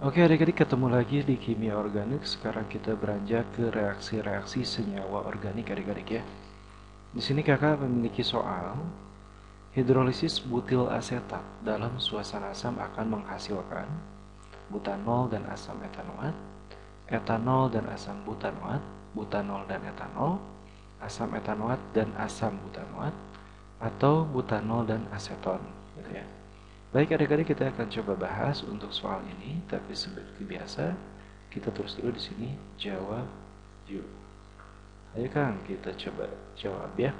Oke adik-adik, ketemu lagi di kimia organik. Sekarang kita beranjak ke reaksi-reaksi senyawa organik adik-adik ya. Di sini kakak memiliki soal hidrolisis butil asetat dalam suasana asam akan menghasilkan butanol dan asam etanoat, etanol dan asam butanoat, butanol dan etanol, asam etanoat dan asam butanoat, atau butanol dan aseton gitu ya. Baik adik-adik, kita akan coba bahas untuk soal ini, tapi seperti biasa kita terus dulu di sini jawab yuk. Ayo Kang, kita coba jawab ya.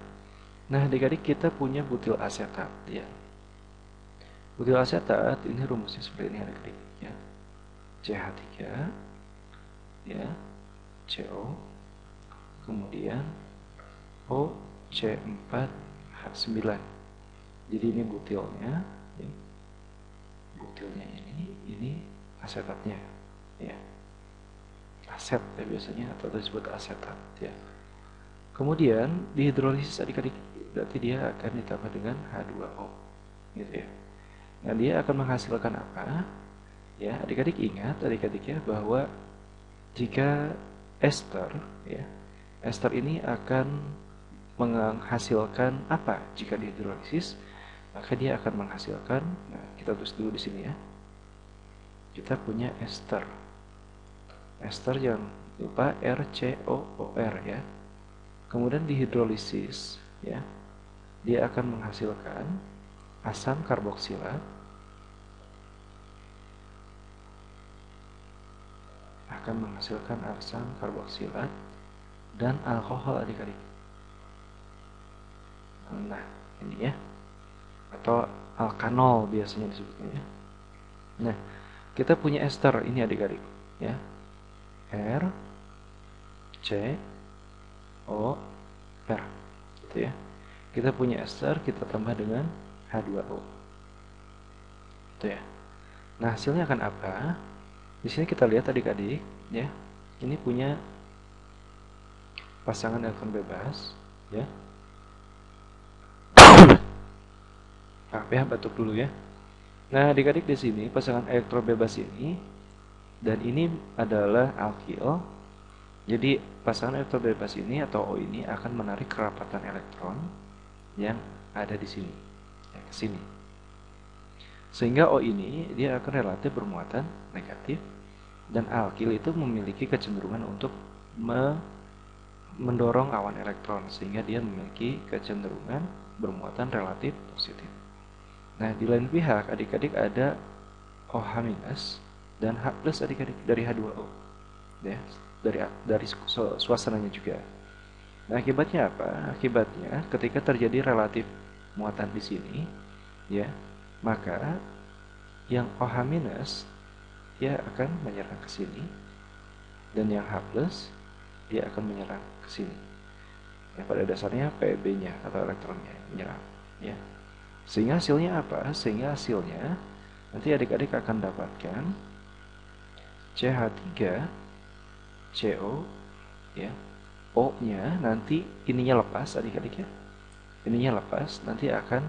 Nah adik-adik, kita punya butil asetat ya. Butil asetat ini rumusnya seperti ini adik-adik ya. CH3 ya, CO, kemudian OC4H9. Jadi ini butilnya ya. Butilnya ini asetatnya ya, aset ya biasanya, atau disebut asetat ya. Kemudian dihidrolisis adik-adik, berarti dia akan ditambah dengan H2O gitu ya. Nah dia akan menghasilkan apa ya adik-adik? Ingat adik-adik ya, bahwa jika ester ya, ester ini akan menghasilkan apa jika dihidrolisis? Maka dia akan menghasilkan, nah kita tulis dulu di sini ya. Kita punya ester. Ester jangan lupa RCOOR ya. Kemudian dihidrolisis ya. Dia akan menghasilkan asam karboksilat. Akan menghasilkan asam karboksilat dan alkohol adik-adik. Nah, ini ya. Atau alkanol biasanya disebutnya ya. Nah, kita punya ester ini adik-adik ya. R C O R gitu ya. Kita punya ester, kita tambah dengan H2O. Itu ya. Nah, hasilnya akan apa? Di sini kita lihat adik-adik ya. Ini punya pasangan elektron bebas ya. Maaf ya, batuk dulu ya. Nah, adik-adik di sini pasangan elektron bebas ini dan ini adalah alkil. Jadi pasangan elektron bebas ini atau O ini akan menarik kerapatan elektron yang ada di sini, ya, ke sini. Sehingga O ini dia akan relatif bermuatan negatif, dan alkil itu memiliki kecenderungan untuk mendorong awan elektron, sehingga dia memiliki kecenderungan bermuatan relatif positif. Nah, di lain pihak adik-adik ada OH- dan H+ adik-adik dari H2O. Ya, dari suasananya juga. Nah, akibatnya apa? Akibatnya ketika terjadi relatif muatan di sini, ya, maka yang OH- dia akan menyerang ke sini, dan yang H+ dia akan menyerang ke sini. Ya, pada dasarnya Pb-nya atau elektronnya menyerang, ya. Sehingga hasilnya apa? Sehingga hasilnya nanti adik-adik akan dapatkan CH3 CO ya. O-nya nanti ininya lepas adik-adik ya. Ininya lepas, nanti akan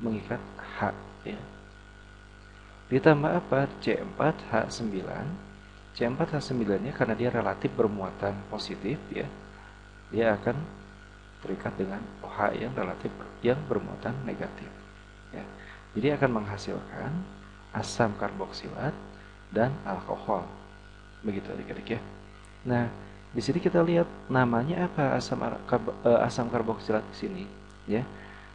mengikat H ya. Ditambah apa? C4H9. C4H9-nya karena dia relatif bermuatan positif ya. Dia akan terikat dengan OH yang bermuatan negatif ya. Jadi akan menghasilkan asam karboksilat dan alkohol. Begitu adik-adik ya. Nah, di sini kita lihat namanya apa asam karboksilat di sini ya.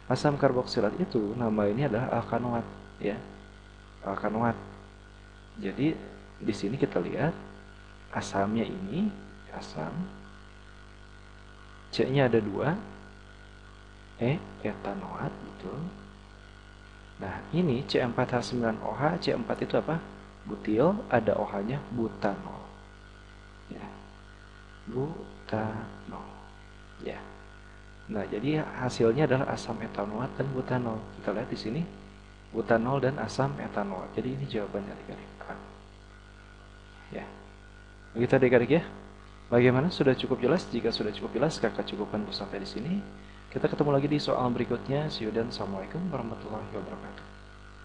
Asam karboksilat itu nama ini adalah alkanoat ya. Alkanoat. Jadi di sini kita lihat asamnya ini asam, C-nya ada 2, etanoat, betul. Nah, ini C4H9OH, C4 itu apa? Butil, ada OH-nya, butanol. Ya. Butanol. Ya. Nah, jadi hasilnya adalah asam etanoat dan butanol. Kita lihat di sini, butanol dan asam etanoat. Jadi ini jawabannya adik-adik. Ya. Begitu adik-adik ya. Bagaimana? Sudah cukup jelas? Jika sudah cukup jelas, kakak cukupkan untuk sampai di sini. Kita ketemu lagi di soal berikutnya. See you dan assalamualaikum warahmatullahi wabarakatuh.